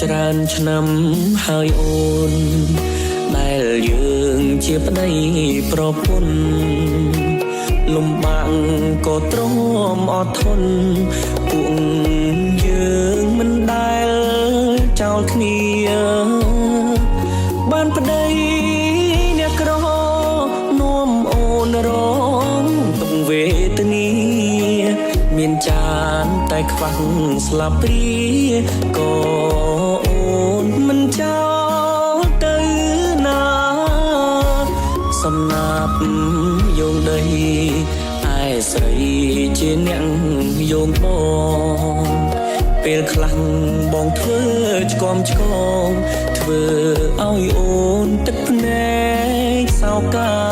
ច្រើនឆ្នាំហើយអូនដែលយើងជាប្តីប្រពន្ធលំបាកក៏ទ្រាំអត់ធន់ពួកយើងមិនដែលចោលគ្នាបានប្តីអ្នកក្រនាំអូនរងទុកវេទនាមានចានតែខ្វះស្លាបព្រាក៏អូនមិនចោលទៅណាសំណាប់យោងដីឯស្រីជាអ្នកយោងបងពេលខ្លះបងធ្វើឆ្កំឆ្កងធ្វើឲ្យអូនទឹកភ្នែកសោកា